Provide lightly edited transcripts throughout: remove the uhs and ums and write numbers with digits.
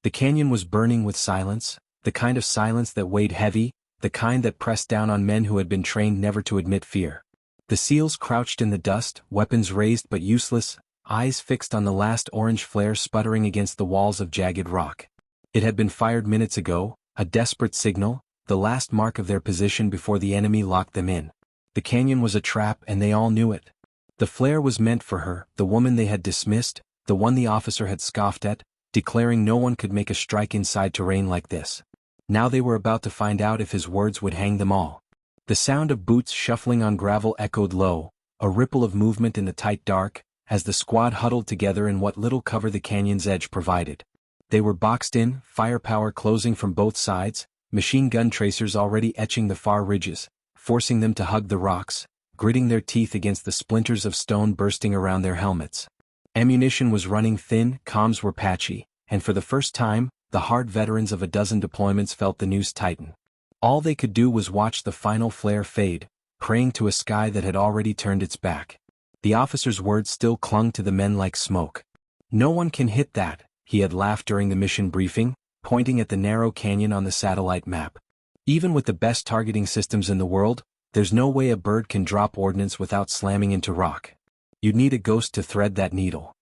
The canyon was burning with silence, the kind of silence that weighed heavy, the kind that pressed down on men who had been trained never to admit fear. The SEALs crouched in the dust, weapons raised but useless, eyes fixed on the last orange flare sputtering against the walls of jagged rock. It had been fired minutes ago, a desperate signal, the last mark of their position before the enemy locked them in. The canyon was a trap and they all knew it. The flare was meant for her, the woman they had dismissed, the one the officer had scoffed at, declaring no one could make a strike inside terrain like this. Now they were about to find out if his words would hang them all. The sound of boots shuffling on gravel echoed low, a ripple of movement in the tight dark, as the squad huddled together in what little cover the canyon's edge provided. They were boxed in, firepower closing from both sides, machine gun tracers already etching the far ridges, forcing them to hug the rocks, gritting their teeth against the splinters of stone bursting around their helmets. Ammunition was running thin, comms were patchy, and for the first time, the hard veterans of a dozen deployments felt the noose tighten. All they could do was watch the final flare fade, praying to a sky that had already turned its back. The officer's words still clung to the men like smoke. "No one can hit that," he had laughed during the mission briefing, pointing at the narrow canyon on the satellite map. "Even with the best targeting systems in the world, there's no way a bird can drop ordnance without slamming into rock. You'd need a ghost to thread that needle."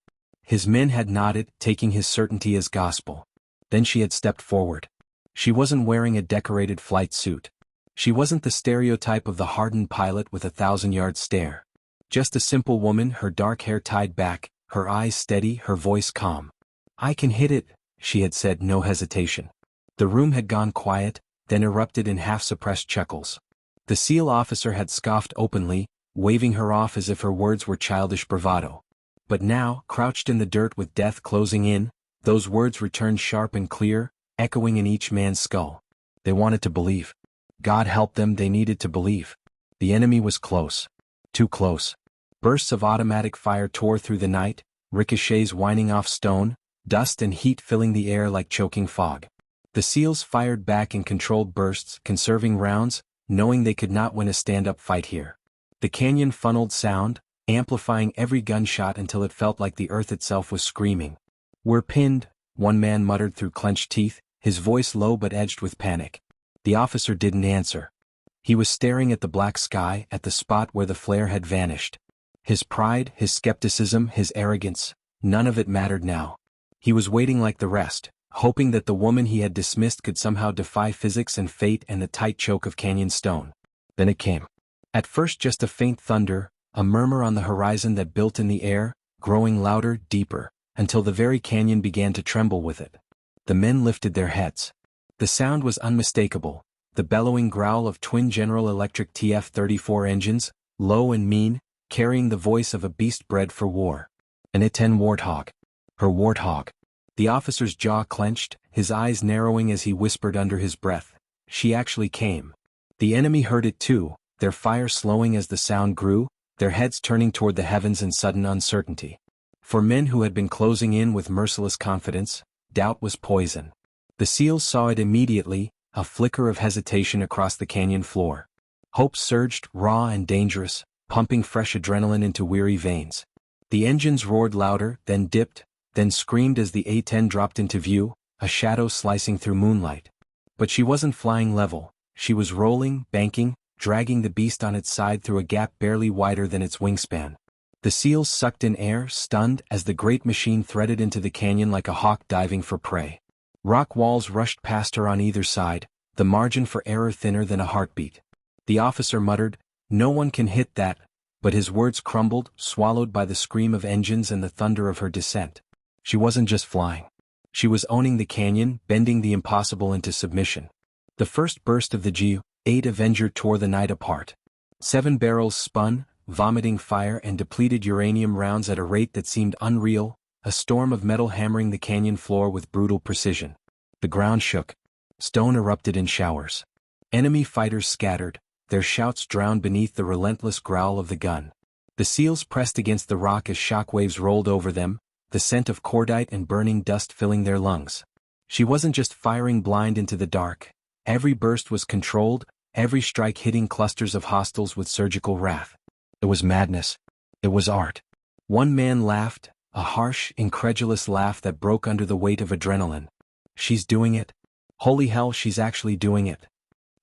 His men had nodded, taking his certainty as gospel. Then she had stepped forward. She wasn't wearing a decorated flight suit. She wasn't the stereotype of the hardened pilot with a 1,000-yard stare. Just a simple woman, her dark hair tied back, her eyes steady, her voice calm. "I can hit it," she had said, no hesitation. The room had gone quiet, then erupted in half-suppressed chuckles. The SEAL officer had scoffed openly, waving her off as if her words were childish bravado. But now, crouched in the dirt with death closing in, those words returned sharp and clear, echoing in each man's skull. They wanted to believe. God help them, they needed to believe. The enemy was close. Too close. Bursts of automatic fire tore through the night, ricochets whining off stone, dust and heat filling the air like choking fog. The SEALs fired back in controlled bursts, conserving rounds, knowing they could not win a stand-up fight here. The canyon funneled sound, amplifying every gunshot until it felt like the earth itself was screaming. "We're pinned," one man muttered through clenched teeth, his voice low but edged with panic. The officer didn't answer. He was staring at the black sky, at the spot where the flare had vanished. His pride, his skepticism, his arrogance, none of it mattered now. He was waiting like the rest, hoping that the woman he had dismissed could somehow defy physics and fate and the tight choke of canyon stone. Then it came. At first just a faint thunder, a murmur on the horizon that built in the air, growing louder, deeper, until the very canyon began to tremble with it. The men lifted their heads. The sound was unmistakable, the bellowing growl of twin General Electric TF-34 engines, low and mean, carrying the voice of a beast bred for war. An I-10 Warthog. Her Warthog. The officer's jaw clenched, his eyes narrowing as he whispered under his breath, "She actually came." The enemy heard it too, their fire slowing as the sound grew, their heads turning toward the heavens in sudden uncertainty. For men who had been closing in with merciless confidence, doubt was poison. The SEALs saw it immediately, a flicker of hesitation across the canyon floor. Hope surged, raw and dangerous, pumping fresh adrenaline into weary veins. The engines roared louder, then dipped, then screamed as the A-10 dropped into view, a shadow slicing through moonlight. But she wasn't flying level, she was rolling, banking, dragging the beast on its side through a gap barely wider than its wingspan. The SEALs sucked in air, stunned, as the great machine threaded into the canyon like a hawk diving for prey. Rock walls rushed past her on either side, the margin for error thinner than a heartbeat. The officer muttered, "No one can hit that," but his words crumbled, swallowed by the scream of engines and the thunder of her descent. She wasn't just flying. She was owning the canyon, bending the impossible into submission. The first burst of the G-8 Avenger tore the night apart. 7 barrels spun, vomiting fire and depleted uranium rounds at a rate that seemed unreal, a storm of metal hammering the canyon floor with brutal precision. The ground shook. Stone erupted in showers. Enemy fighters scattered, their shouts drowned beneath the relentless growl of the gun. The SEALs pressed against the rock as shockwaves rolled over them, the scent of cordite and burning dust filling their lungs. She wasn't just firing blind into the dark. Every burst was controlled, every strike hitting clusters of hostiles with surgical wrath. It was madness. It was art. One man laughed, a harsh, incredulous laugh that broke under the weight of adrenaline. She's doing it. Holy hell, she's actually doing it.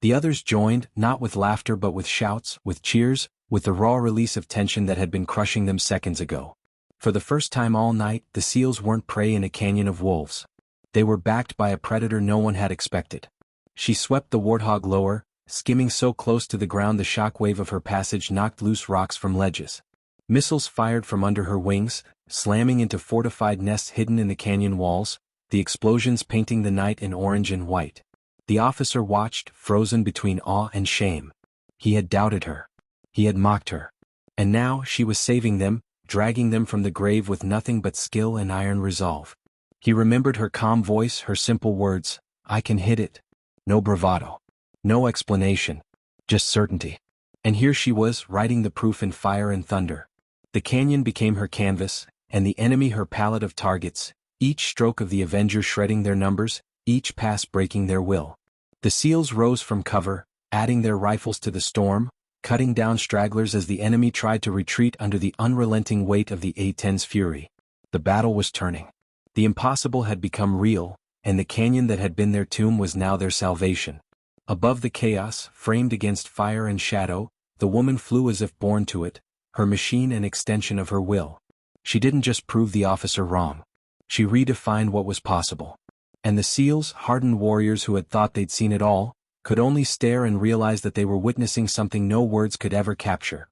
The others joined, not with laughter but with shouts, with cheers, with the raw release of tension that had been crushing them seconds ago. For the first time all night, the seals weren't prey in a canyon of wolves. They were backed by a predator no one had expected. She swept the Warthog lower, skimming so close to the ground the shockwave of her passage knocked loose rocks from ledges. Missiles fired from under her wings, slamming into fortified nests hidden in the canyon walls, the explosions painting the night in orange and white. The officer watched, frozen between awe and shame. He had doubted her. He had mocked her. And now she was saving them, dragging them from the grave with nothing but skill and iron resolve. He remembered her calm voice, her simple words, "I can hit it." No bravado. No explanation. Just certainty. And here she was, writing the proof in fire and thunder. The canyon became her canvas, and the enemy her palette of targets, each stroke of the Avenger shredding their numbers, each pass breaking their will. The SEALs rose from cover, adding their rifles to the storm, cutting down stragglers as the enemy tried to retreat under the unrelenting weight of the A-10's fury. The battle was turning. The impossible had become real, and the canyon that had been their tomb was now their salvation. Above the chaos, framed against fire and shadow, the woman flew as if born to it, her machine an extension of her will. She didn't just prove the officer wrong. She redefined what was possible. And the SEALs, hardened warriors who had thought they'd seen it all, could only stare and realize that they were witnessing something no words could ever capture.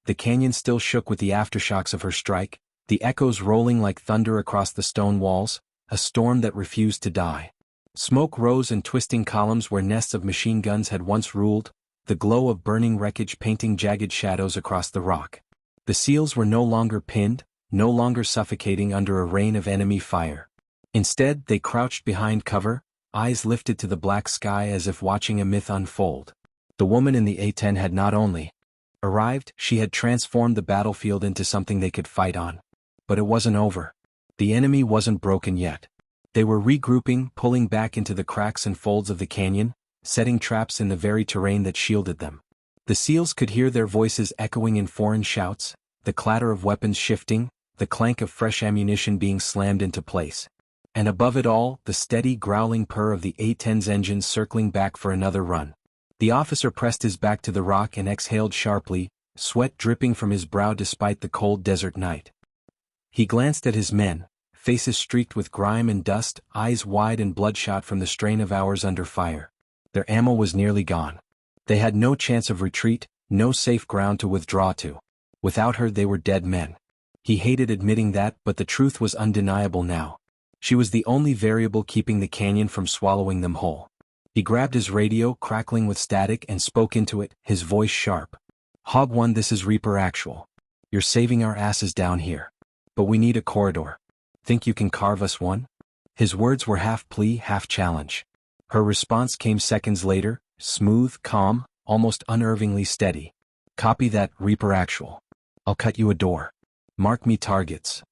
The canyon still shook with the aftershocks of her strike, the echoes rolling like thunder across the stone walls, a storm that refused to die. Smoke rose in twisting columns where nests of machine guns had once ruled, the glow of burning wreckage painting jagged shadows across the rock. The SEALs were no longer pinned, no longer suffocating under a rain of enemy fire. Instead, they crouched behind cover, eyes lifted to the black sky as if watching a myth unfold. The woman in the A-10 had not only arrived, she had transformed the battlefield into something they could fight on. But it wasn't over. The enemy wasn't broken yet. They were regrouping, pulling back into the cracks and folds of the canyon, setting traps in the very terrain that shielded them. The SEALs could hear their voices echoing in foreign shouts, the clatter of weapons shifting, the clank of fresh ammunition being slammed into place. And above it all, the steady growling purr of the A-10's engines circling back for another run. The officer pressed his back to the rock and exhaled sharply, sweat dripping from his brow despite the cold desert night. He glanced at his men, faces streaked with grime and dust, eyes wide and bloodshot from the strain of hours under fire. Their ammo was nearly gone. They had no chance of retreat, no safe ground to withdraw to. Without her they were dead men. He hated admitting that, but the truth was undeniable now. She was the only variable keeping the canyon from swallowing them whole. He grabbed his radio, crackling with static, and spoke into it, his voice sharp. "Hog 1, this is Reaper Actual. You're saving our asses down here. But we need a corridor. Think you can carve us one?" His words were half plea, half challenge. Her response came seconds later, smooth, calm, almost unnervingly steady. "Copy that, Reaper Actual. I'll cut you a door. Mark me targets."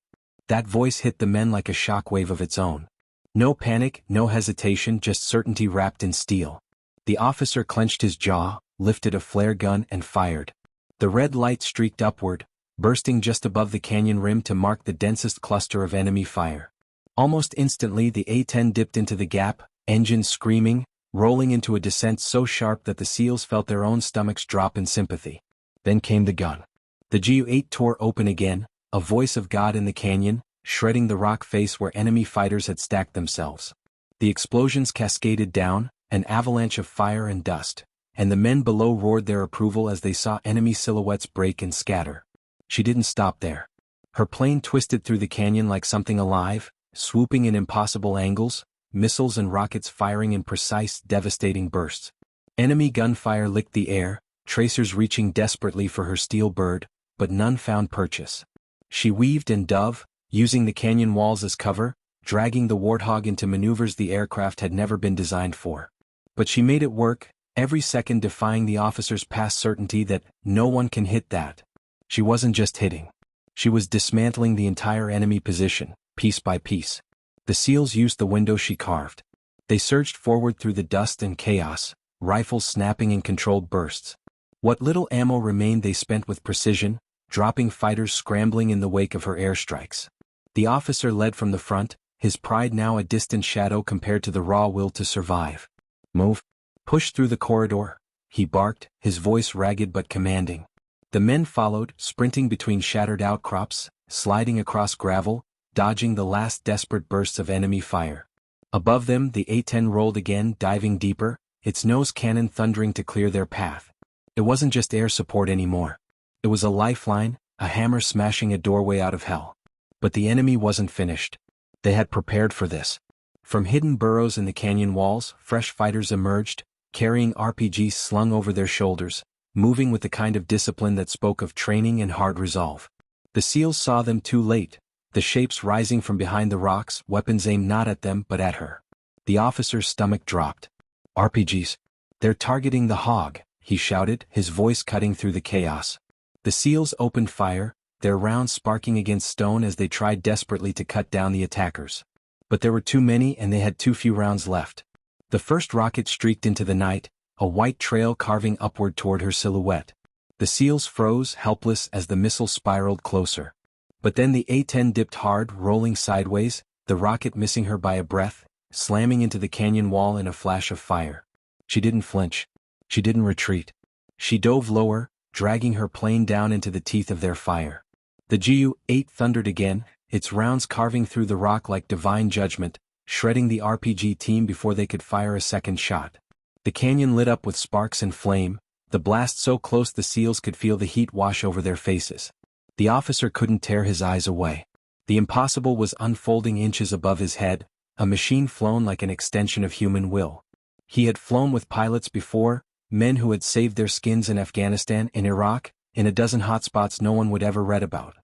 That voice hit the men like a shockwave of its own. No panic, no hesitation, just certainty wrapped in steel. The officer clenched his jaw, lifted a flare gun and fired. The red light streaked upward, bursting just above the canyon rim to mark the densest cluster of enemy fire. Almost instantly the A-10 dipped into the gap, engines screaming, rolling into a descent so sharp that the SEALs felt their own stomachs drop in sympathy. Then came the gun. The Gu-8 tore open again, a voice of God in the canyon, shredding the rock face where enemy fighters had stacked themselves. The explosions cascaded down, an avalanche of fire and dust, and the men below roared their approval as they saw enemy silhouettes break and scatter. She didn't stop there. Her plane twisted through the canyon like something alive, swooping in impossible angles, missiles and rockets firing in precise, devastating bursts. Enemy gunfire licked the air, tracers reaching desperately for her steel bird, but none found purchase. She weaved and dove, using the canyon walls as cover, dragging the Warthog into maneuvers the aircraft had never been designed for. But she made it work, every second defying the officer's past certainty that no one can hit that. She wasn't just hitting. She was dismantling the entire enemy position, piece by piece. The SEALs used the window she carved. They surged forward through the dust and chaos, rifles snapping in controlled bursts. What little ammo remained they spent with precision, dropping fighters scrambling in the wake of her airstrikes. The officer led from the front, his pride now a distant shadow compared to the raw will to survive. Move. Push through the corridor, he barked, his voice ragged but commanding. The men followed, sprinting between shattered outcrops, sliding across gravel, dodging the last desperate bursts of enemy fire. Above them the A-10 rolled again, diving deeper, its nose cannon thundering to clear their path. It wasn't just air support anymore. It was a lifeline, a hammer smashing a doorway out of hell. But the enemy wasn't finished. They had prepared for this. From hidden burrows in the canyon walls, fresh fighters emerged, carrying RPGs slung over their shoulders, moving with the kind of discipline that spoke of training and hard resolve. The SEALs saw them too late, the shapes rising from behind the rocks, weapons aimed not at them but at her. The officer's stomach dropped. RPGs. They're targeting the hog, he shouted, his voice cutting through the chaos. The SEALs opened fire, their rounds sparking against stone as they tried desperately to cut down the attackers. But there were too many and they had too few rounds left. The first rocket streaked into the night, a white trail carving upward toward her silhouette. The SEALs froze, helpless as the missile spiraled closer. But then the A-10 dipped hard, rolling sideways, the rocket missing her by a breath, slamming into the canyon wall in a flash of fire. She didn't flinch. She didn't retreat. She dove lower, dragging her plane down into the teeth of their fire. The Ju-8 thundered again, its rounds carving through the rock like divine judgment, shredding the RPG team before they could fire a second shot. The canyon lit up with sparks and flame, the blast so close the SEALs could feel the heat wash over their faces. The officer couldn't tear his eyes away. The impossible was unfolding inches above his head, a machine flown like an extension of human will. He had flown with pilots before, men who had saved their skins in Afghanistan, in Iraq, in a dozen hotspots no one would ever read about.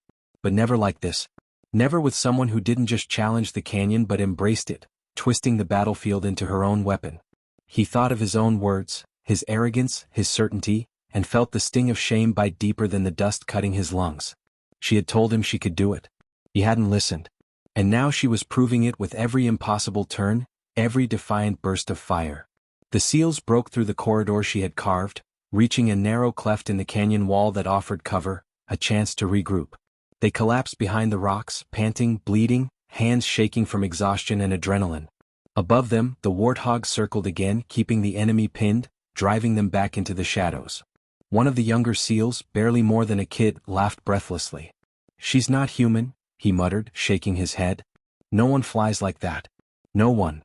But never like this. Never with someone who didn't just challenge the canyon but embraced it, twisting the battlefield into her own weapon. He thought of his own words, his arrogance, his certainty, and felt the sting of shame bite deeper than the dust cutting his lungs. She had told him she could do it. He hadn't listened. And now she was proving it with every impossible turn, every defiant burst of fire. The SEALs broke through the corridor she had carved, reaching a narrow cleft in the canyon wall that offered cover, a chance to regroup. They collapsed behind the rocks, panting, bleeding, hands shaking from exhaustion and adrenaline. Above them, the Warthog circled again, keeping the enemy pinned, driving them back into the shadows. One of the younger SEALs, barely more than a kid, laughed breathlessly. "She's not human," he muttered, shaking his head. "No one flies like that. No one."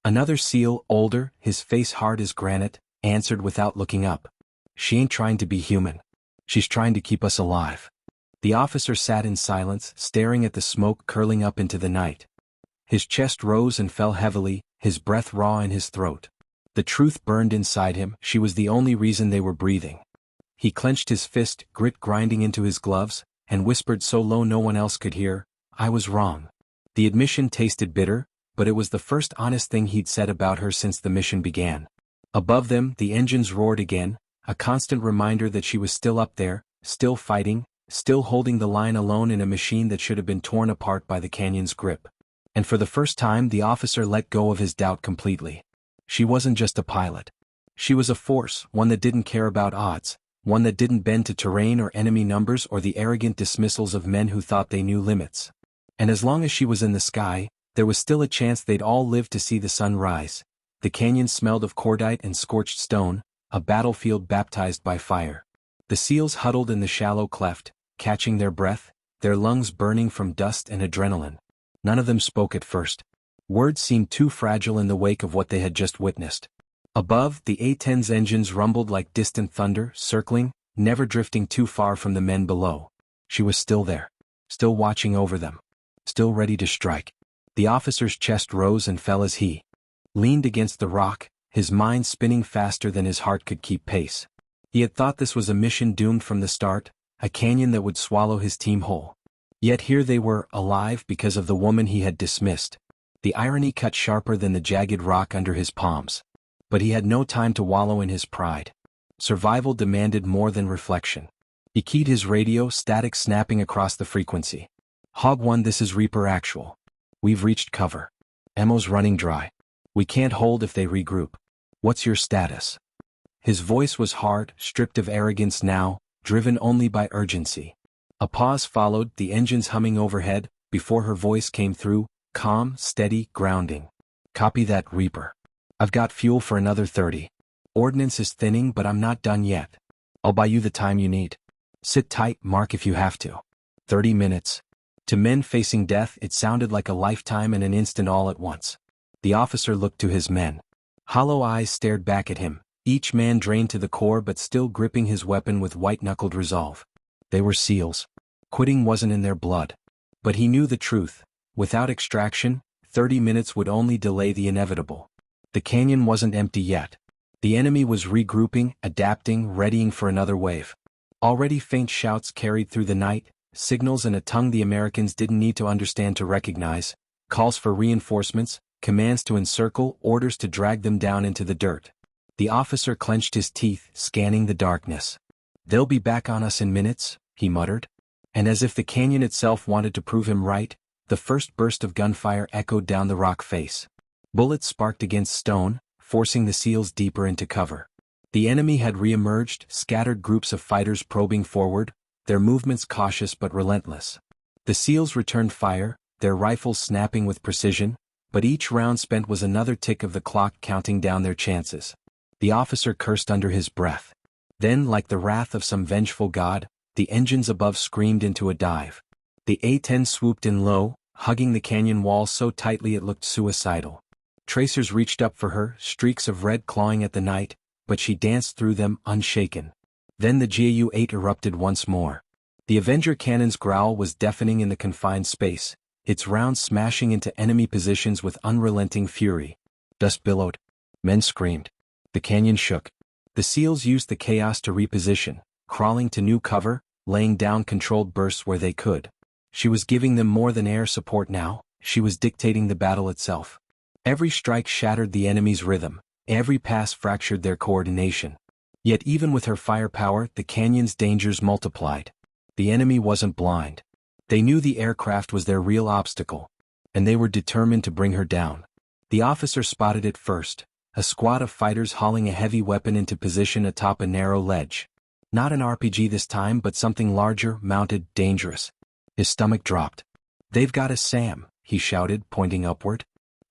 Another SEAL, older, his face hard as granite, answered without looking up. "She ain't trying to be human. She's trying to keep us alive." The officer sat in silence, staring at the smoke curling up into the night. His chest rose and fell heavily, his breath raw in his throat. The truth burned inside him, she was the only reason they were breathing. He clenched his fist, grit grinding into his gloves, and whispered so low no one else could hear, "I was wrong." The admission tasted bitter, but it was the first honest thing he'd said about her since the mission began. Above them, the engines roared again, a constant reminder that she was still up there, still fighting, still holding the line alone in a machine that should have been torn apart by the canyon's grip. And for the first time the officer let go of his doubt completely. She wasn't just a pilot. She was a force, one that didn't care about odds, one that didn't bend to terrain or enemy numbers or the arrogant dismissals of men who thought they knew limits. And as long as she was in the sky, there was still a chance they'd all live to see the sun rise. The canyon smelled of cordite and scorched stone, a battlefield baptized by fire. The SEALs huddled in the shallow cleft, catching their breath, their lungs burning from dust and adrenaline. None of them spoke at first. Words seemed too fragile in the wake of what they had just witnessed. Above, the A-10's engines rumbled like distant thunder, circling, never drifting too far from the men below. She was still there, still watching over them, still ready to strike. The officer's chest rose and fell as he leaned against the rock, his mind spinning faster than his heart could keep pace. He had thought this was a mission doomed from the start, a canyon that would swallow his team whole. Yet here they were, alive because of the woman he had dismissed. The irony cut sharper than the jagged rock under his palms. But he had no time to wallow in his pride. Survival demanded more than reflection. He keyed his radio, static snapping across the frequency. "Hog 1, this is Reaper Actual. We've reached cover. Ammo's running dry. We can't hold if they regroup. What's your status?" His voice was hard, stripped of arrogance now, driven only by urgency. A pause followed, the engines humming overhead, before her voice came through, calm, steady, grounding. Copy that, Reaper. I've got fuel for another 30. Ordnance is thinning, but I'm not done yet. I'll buy you the time you need. Sit tight, Mark, if you have to. 30 minutes. To men facing death, it sounded like a lifetime and an instant all at once. The officer looked to his men. Hollow eyes stared back at him, each man drained to the core but still gripping his weapon with white-knuckled resolve. They were SEALs. Quitting wasn't in their blood. But he knew the truth. Without extraction, 30 minutes would only delay the inevitable. The canyon wasn't empty yet. The enemy was regrouping, adapting, readying for another wave. Already faint shouts carried through the night, signals in a tongue the Americans didn't need to understand to recognize, calls for reinforcements, commands to encircle, orders to drag them down into the dirt. The officer clenched his teeth, scanning the darkness. "They'll be back on us in minutes," he muttered. And as if the canyon itself wanted to prove him right, the first burst of gunfire echoed down the rock face. Bullets sparked against stone, forcing the SEALs deeper into cover. The enemy had re-emerged, scattered groups of fighters probing forward, their movements cautious but relentless. The SEALs returned fire, their rifles snapping with precision, but each round spent was another tick of the clock counting down their chances. The officer cursed under his breath. Then, like the wrath of some vengeful god, the engines above screamed into a dive. The A-10 swooped in low, hugging the canyon wall so tightly it looked suicidal. Tracers reached up for her, streaks of red clawing at the night, but she danced through them, unshaken. Then the Ju-8 erupted once more. The Avenger cannon's growl was deafening in the confined space, its rounds smashing into enemy positions with unrelenting fury. Dust billowed. Men screamed. The canyon shook. The SEALs used the chaos to reposition, crawling to new cover, laying down controlled bursts where they could. She was giving them more than air support now, she was dictating the battle itself. Every strike shattered the enemy's rhythm, every pass fractured their coordination. Yet even with her firepower, the canyon's dangers multiplied. The enemy wasn't blind. They knew the aircraft was their real obstacle, and they were determined to bring her down. The officer spotted it first, a squad of fighters hauling a heavy weapon into position atop a narrow ledge. Not an RPG this time, but something larger, mounted, dangerous. His stomach dropped. "They've got us, Sam," he shouted, pointing upward.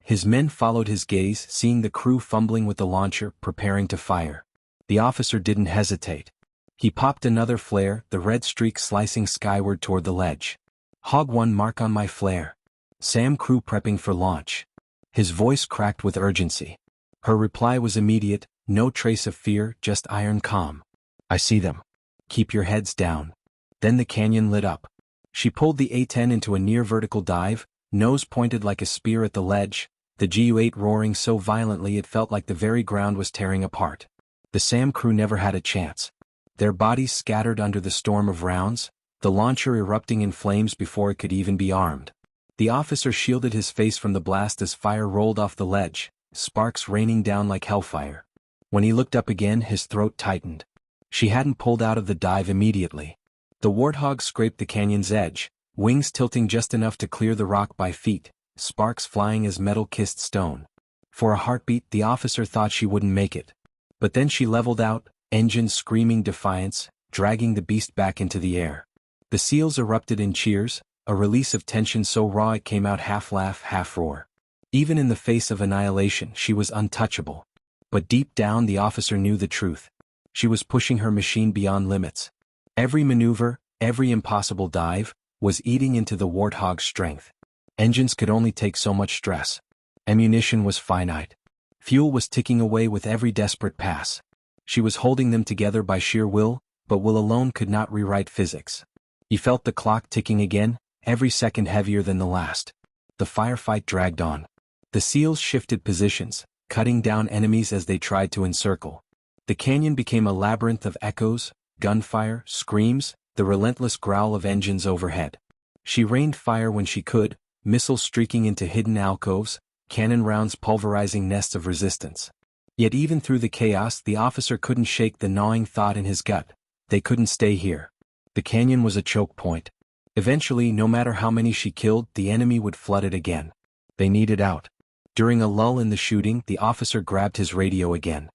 His men followed his gaze, seeing the crew fumbling with the launcher, preparing to fire. The officer didn't hesitate. He popped another flare, the red streak slicing skyward toward the ledge. "Hog 1, mark on my flare." Sam, crew prepping for launch. His voice cracked with urgency. Her reply was immediate, no trace of fear, just iron calm. "I see them. Keep your heads down." Then the canyon lit up. She pulled the A-10 into a near-vertical dive, nose pointed like a spear at the ledge, the Ju-8 roaring so violently it felt like the very ground was tearing apart. The SAM crew never had a chance. Their bodies scattered under the storm of rounds, the launcher erupting in flames before it could even be armed. The officer shielded his face from the blast as fire rolled off the ledge, sparks raining down like hellfire. When he looked up again, his throat tightened. She hadn't pulled out of the dive immediately. The Warthog scraped the canyon's edge, wings tilting just enough to clear the rock by feet, sparks flying as metal kissed stone. For a heartbeat, the officer thought she wouldn't make it. But then she leveled out, engines screaming defiance, dragging the beast back into the air. The SEALs erupted in cheers, a release of tension so raw it came out half laugh, half roar. Even in the face of annihilation, she was untouchable. But deep down, the officer knew the truth. She was pushing her machine beyond limits. Every maneuver, every impossible dive, was eating into the Warthog's strength. Engines could only take so much stress. Ammunition was finite. Fuel was ticking away with every desperate pass. She was holding them together by sheer will, but will alone could not rewrite physics. He felt the clock ticking again, every second heavier than the last. The firefight dragged on. The SEALs shifted positions, cutting down enemies as they tried to encircle. The canyon became a labyrinth of echoes, gunfire, screams, the relentless growl of engines overhead. She rained fire when she could, missiles streaking into hidden alcoves, cannon rounds pulverizing nests of resistance. Yet even through the chaos, the officer couldn't shake the gnawing thought in his gut. They couldn't stay here. The canyon was a choke point. Eventually, no matter how many she killed, the enemy would flood it again. They needed out. During a lull in the shooting, the officer grabbed his radio again.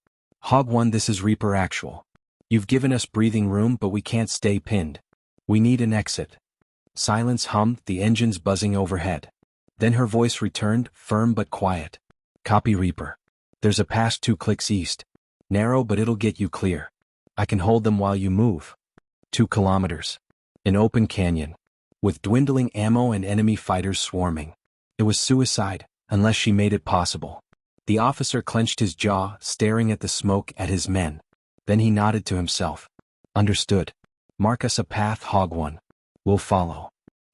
"Hog 1, this is Reaper Actual. You've given us breathing room, but we can't stay pinned. We need an exit." Silence hummed, the engines buzzing overhead. Then her voice returned, firm but quiet. Copy, Reaper. There's a pass 2 clicks east. Narrow, but it'll get you clear. I can hold them while you move. 2 kilometers. An open canyon. With dwindling ammo and enemy fighters swarming. It was suicide, unless she made it possible. The officer clenched his jaw, staring at the smoke at his men. Then he nodded to himself. Understood. Mark us a path, Hog 1. We'll follow.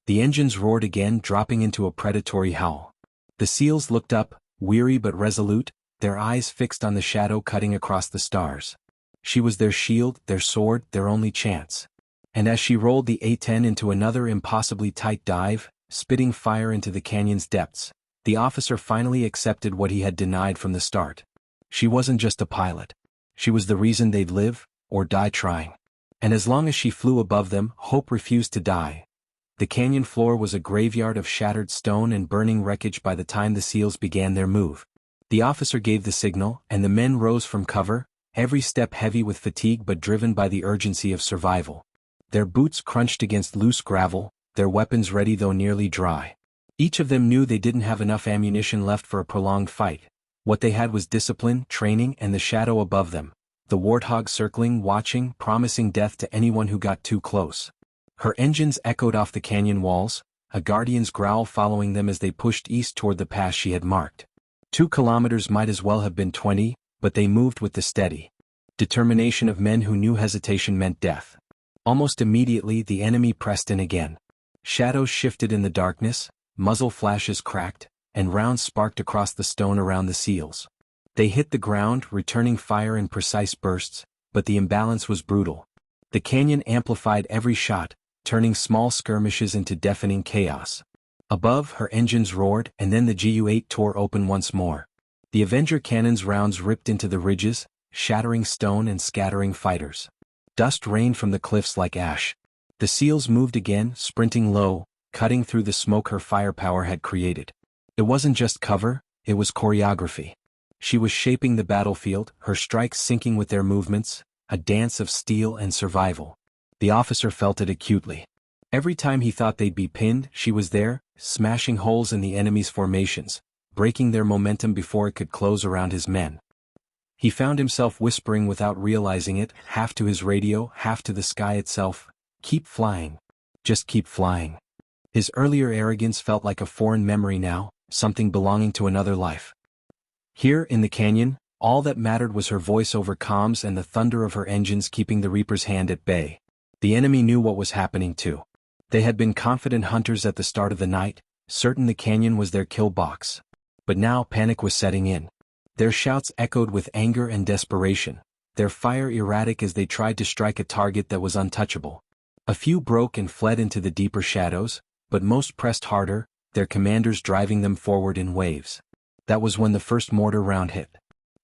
The engines roared again, dropping into a predatory howl. The SEALs looked up, weary but resolute, their eyes fixed on the shadow cutting across the stars. She was their shield, their sword, their only chance. And as she rolled the A-10 into another impossibly tight dive, spitting fire into the canyon's depths, the officer finally accepted what he had denied from the start. She wasn't just a pilot. She was the reason they'd live, or die trying. And as long as she flew above them, hope refused to die. The canyon floor was a graveyard of shattered stone and burning wreckage by the time the SEALs began their move. The officer gave the signal, and the men rose from cover, every step heavy with fatigue but driven by the urgency of survival. Their boots crunched against loose gravel, their weapons ready though nearly dry. Each of them knew they didn't have enough ammunition left for a prolonged fight. What they had was discipline, training, and the shadow above them. The Warthog circling, watching, promising death to anyone who got too close. Her engines echoed off the canyon walls, a guardian's growl following them as they pushed east toward the pass she had marked. 2 kilometers might as well have been 20, but they moved with the steady determination of men who knew hesitation meant death. Almost immediately the enemy pressed in again. Shadows shifted in the darkness, muzzle flashes cracked, and rounds sparked across the stone around the SEALs. They hit the ground, returning fire in precise bursts, but the imbalance was brutal. The canyon amplified every shot, turning small skirmishes into deafening chaos. Above, her engines roared, and then the Gu-8 tore open once more. The Avenger cannon's rounds ripped into the ridges, shattering stone and scattering fighters. Dust rained from the cliffs like ash. The SEALs moved again, sprinting low, cutting through the smoke her firepower had created. It wasn't just cover, it was choreography. She was shaping the battlefield, her strikes syncing with their movements, a dance of steel and survival. The officer felt it acutely. Every time he thought they'd be pinned, she was there, smashing holes in the enemy's formations, breaking their momentum before it could close around his men. He found himself whispering without realizing it, half to his radio, half to the sky itself, "Keep flying. Just keep flying." His earlier arrogance felt like a foreign memory now, something belonging to another life. Here, in the canyon, all that mattered was her voice over comms and the thunder of her engines keeping the Reaper's hand at bay. The enemy knew what was happening too. They had been confident hunters at the start of the night, certain the canyon was their kill box. But now panic was setting in. Their shouts echoed with anger and desperation, their fire erratic as they tried to strike a target that was untouchable. A few broke and fled into the deeper shadows, but most pressed harder, their commanders driving them forward in waves. That was when the first mortar round hit.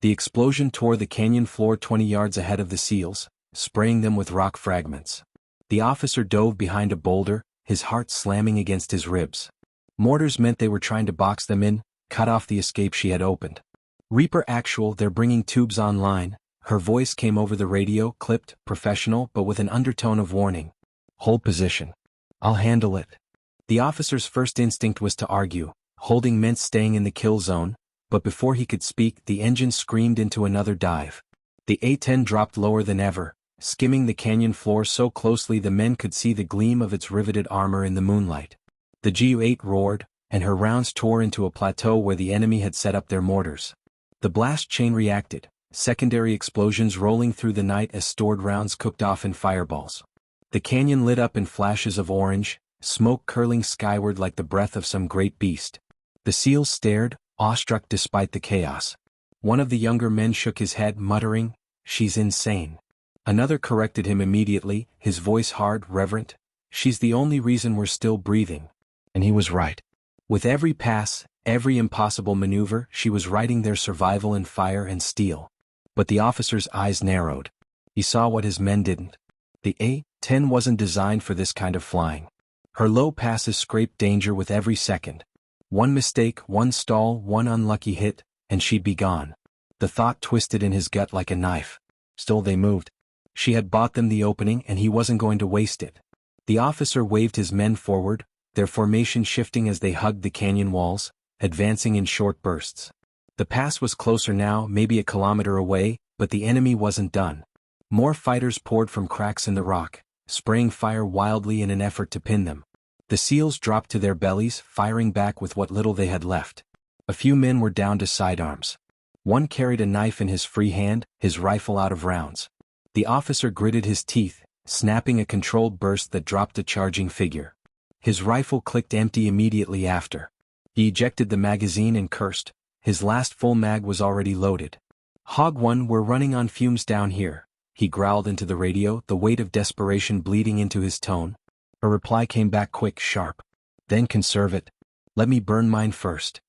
The explosion tore the canyon floor 20 yards ahead of the SEALs, spraying them with rock fragments. The officer dove behind a boulder, his heart slamming against his ribs. Mortars meant they were trying to box them in, cut off the escape she had opened. "Reaper actual, they're bringing tubes online." Her voice came over the radio, clipped, professional, but with an undertone of warning. "Hold position. I'll handle it." The officer's first instinct was to argue. Holding meant staying in the kill zone, but before he could speak, the engine screamed into another dive. The A-10 dropped lower than ever, skimming the canyon floor so closely the men could see the gleam of its riveted armor in the moonlight. The Gu-8 roared, and her rounds tore into a plateau where the enemy had set up their mortars. The blast chain reacted, secondary explosions rolling through the night as stored rounds cooked off in fireballs. The canyon lit up in flashes of orange, smoke curling skyward like the breath of some great beast. The SEALs stared, awestruck despite the chaos. One of the younger men shook his head, muttering, "She's insane." Another corrected him immediately, his voice hard, reverent, "She's the only reason we're still breathing." And he was right. With every pass, every impossible maneuver, she was writing their survival in fire and steel. But the officer's eyes narrowed. He saw what his men didn't. The A-10 wasn't designed for this kind of flying. Her low passes scraped danger with every second. One mistake, one stall, one unlucky hit, and she'd be gone. The thought twisted in his gut like a knife. Still they moved. She had bought them the opening and he wasn't going to waste it. The officer waved his men forward, their formation shifting as they hugged the canyon walls, advancing in short bursts. The pass was closer now, maybe a kilometer away, but the enemy wasn't done. More fighters poured from cracks in the rock, spraying fire wildly in an effort to pin them. The SEALs dropped to their bellies, firing back with what little they had left. A few men were down to sidearms. One carried a knife in his free hand, his rifle out of rounds. The officer gritted his teeth, snapping a controlled burst that dropped a charging figure. His rifle clicked empty immediately after. He ejected the magazine and cursed. His last full mag was already loaded. Hog 1, we're running on fumes down here, he growled into the radio, the weight of desperation bleeding into his tone. A reply came back quick, sharp. Then conserve it. Let me burn mine first.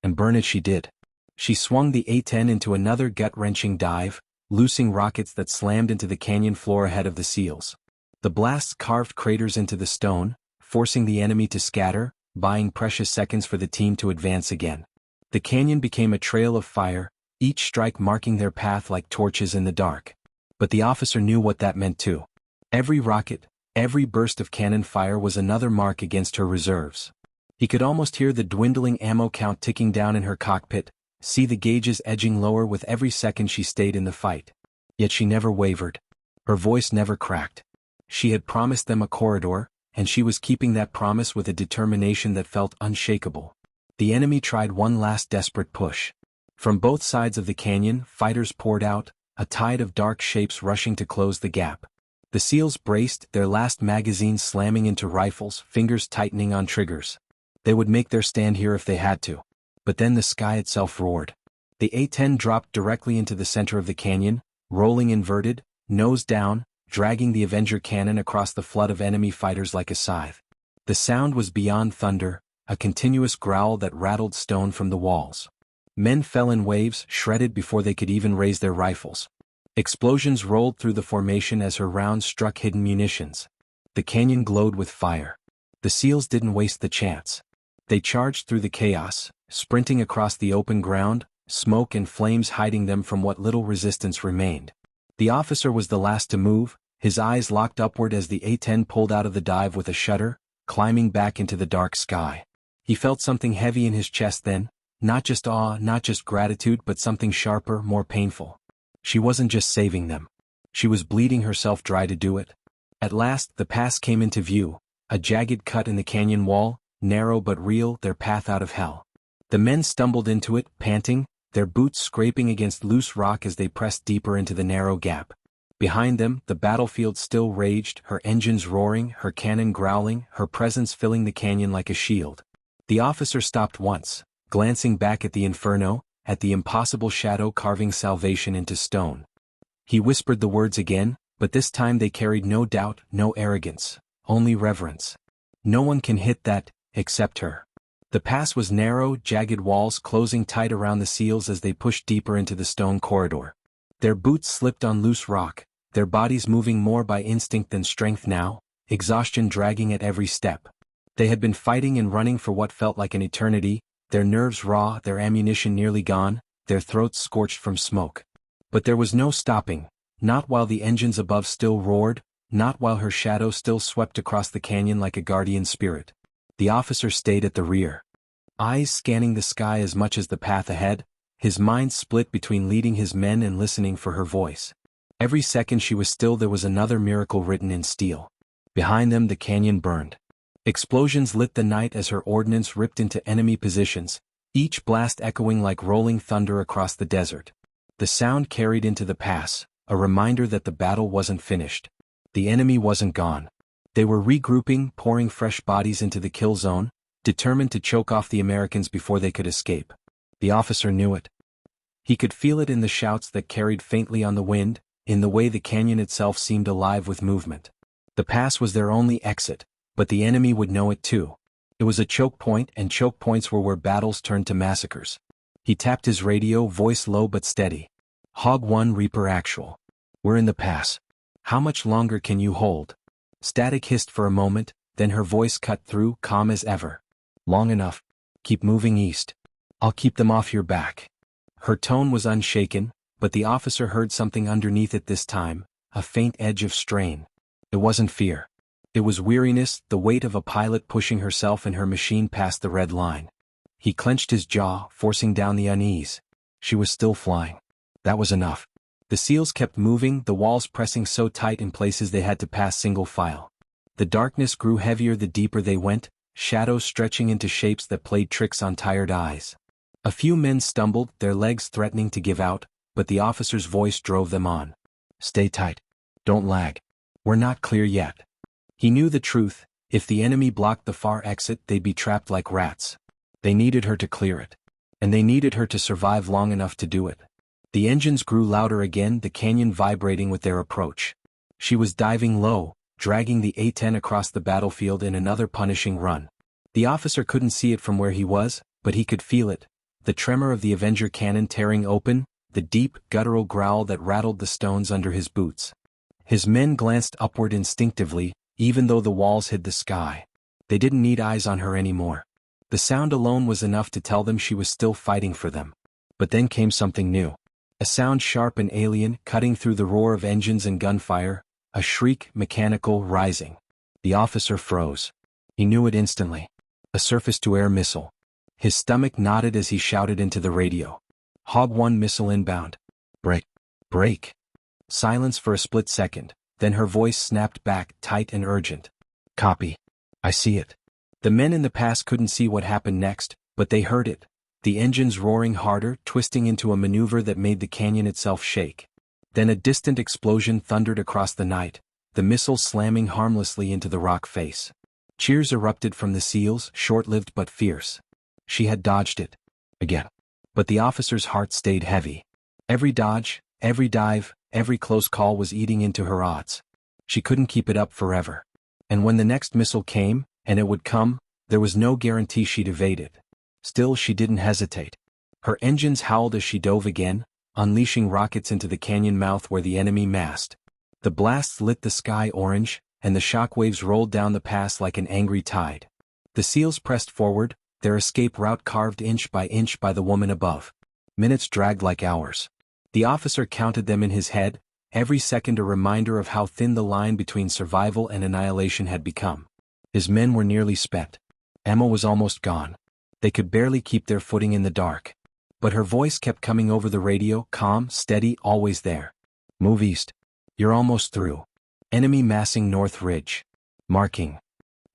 And burn it she did. She swung the A-10 into another gut-wrenching dive, loosing rockets that slammed into the canyon floor ahead of the SEALs. The blasts carved craters into the stone, forcing the enemy to scatter, buying precious seconds for the team to advance again. The canyon became a trail of fire, each strike marking their path like torches in the dark. But the officer knew what that meant too. Every rocket, every burst of cannon fire was another mark against her reserves. He could almost hear the dwindling ammo count ticking down in her cockpit, see the gauges edging lower with every second she stayed in the fight. Yet she never wavered. Her voice never cracked. She had promised them a corridor, and she was keeping that promise with a determination that felt unshakable. The enemy tried one last desperate push. From both sides of the canyon, fighters poured out, a tide of dark shapes rushing to close the gap. The SEALs braced, their last magazines slamming into rifles, fingers tightening on triggers. They would make their stand here if they had to. But then the sky itself roared. The A-10 dropped directly into the center of the canyon, rolling inverted, nose down, dragging the Avenger cannon across the flood of enemy fighters like a scythe. The sound was beyond thunder, a continuous growl that rattled stone from the walls. Men fell in waves, shredded before they could even raise their rifles. Explosions rolled through the formation as her rounds struck hidden munitions. The canyon glowed with fire. The SEALs didn't waste the chance. They charged through the chaos, sprinting across the open ground, smoke and flames hiding them from what little resistance remained. The officer was the last to move, his eyes locked upward as the A-10 pulled out of the dive with a shudder, climbing back into the dark sky. He felt something heavy in his chest then, not just awe, not just gratitude, but something sharper, more painful. She wasn't just saving them. She was bleeding herself dry to do it. At last, the pass came into view, a jagged cut in the canyon wall, narrow but real, their path out of hell. The men stumbled into it, panting, their boots scraping against loose rock as they pressed deeper into the narrow gap. Behind them, the battlefield still raged, her engines roaring, her cannon growling, her presence filling the canyon like a shield. The officer stopped once, glancing back at the inferno, at the impossible shadow carving salvation into stone. He whispered the words again, but this time they carried no doubt, no arrogance, only reverence. No one can hit that, except her. The pass was narrow, jagged walls closing tight around the SEALs as they pushed deeper into the stone corridor. Their boots slipped on loose rock, their bodies moving more by instinct than strength now, exhaustion dragging at every step. They had been fighting and running for what felt like an eternity, their nerves raw, their ammunition nearly gone, their throats scorched from smoke. But there was no stopping, not while the engines above still roared, not while her shadow still swept across the canyon like a guardian spirit. The officer stayed at the rear. Eyes scanning the sky as much as the path ahead, his mind split between leading his men and listening for her voice. Every second she was still there was another miracle written in steel. Behind them the canyon burned. Explosions lit the night as her ordnance ripped into enemy positions, each blast echoing like rolling thunder across the desert. The sound carried into the pass, a reminder that the battle wasn't finished. The enemy wasn't gone. They were regrouping, pouring fresh bodies into the kill zone, determined to choke off the Americans before they could escape. The officer knew it. He could feel it in the shouts that carried faintly on the wind, in the way the canyon itself seemed alive with movement. The pass was their only exit, but the enemy would know it too. It was a choke point, and choke points were where battles turned to massacres. He tapped his radio, voice low but steady. Hog 1 Reaper Actual. We're in the pass. How much longer can you hold? Static hissed for a moment, then her voice cut through, calm as ever. Long enough. Keep moving east. I'll keep them off your back. Her tone was unshaken, but the officer heard something underneath it this time, a faint edge of strain. It wasn't fear. It was weariness, the weight of a pilot pushing herself and her machine past the red line. He clenched his jaw, forcing down the unease. She was still flying. That was enough. The SEALs kept moving, the walls pressing so tight in places they had to pass single file. The darkness grew heavier the deeper they went, shadows stretching into shapes that played tricks on tired eyes. A few men stumbled, their legs threatening to give out, but the officer's voice drove them on. Stay tight. Don't lag. We're not clear yet. He knew the truth. If the enemy blocked the far exit, they'd be trapped like rats. They needed her to clear it. And they needed her to survive long enough to do it. The engines grew louder again, the canyon vibrating with their approach. She was diving low, dragging the A-10 across the battlefield in another punishing run. The officer couldn't see it from where he was, but he could feel it. The tremor of the Avenger cannon tearing open, the deep, guttural growl that rattled the stones under his boots. His men glanced upward instinctively, even though the walls hid the sky. They didn't need eyes on her anymore. The sound alone was enough to tell them she was still fighting for them. But then came something new. A sound sharp and alien, cutting through the roar of engines and gunfire, a shriek, mechanical, rising. The officer froze. He knew it instantly. A surface-to-air missile. His stomach knotted as he shouted into the radio. Hog 1 missile inbound. Break. Break. Silence for a split second, then her voice snapped back, tight and urgent. Copy. I see it. The men in the pass couldn't see what happened next, but they heard it. The engines roaring harder, twisting into a maneuver that made the canyon itself shake. Then a distant explosion thundered across the night, the missile slamming harmlessly into the rock face. Cheers erupted from the SEALs, short-lived but fierce. She had dodged it. Again. But the officer's heart stayed heavy. Every dodge, every dive, every close call was eating into her odds. She couldn't keep it up forever. And when the next missile came, and it would come, there was no guarantee she'd evade it. Still, she didn't hesitate. Her engines howled as she dove again, unleashing rockets into the canyon mouth where the enemy massed. The blasts lit the sky orange, and the shockwaves rolled down the pass like an angry tide. The SEALs pressed forward, their escape route carved inch by the woman above. Minutes dragged like hours. The officer counted them in his head, every second a reminder of how thin the line between survival and annihilation had become. His men were nearly spent. Ammo was almost gone. They could barely keep their footing in the dark. But her voice kept coming over the radio, calm, steady, always there. Move east. You're almost through. Enemy massing North Ridge. Marking.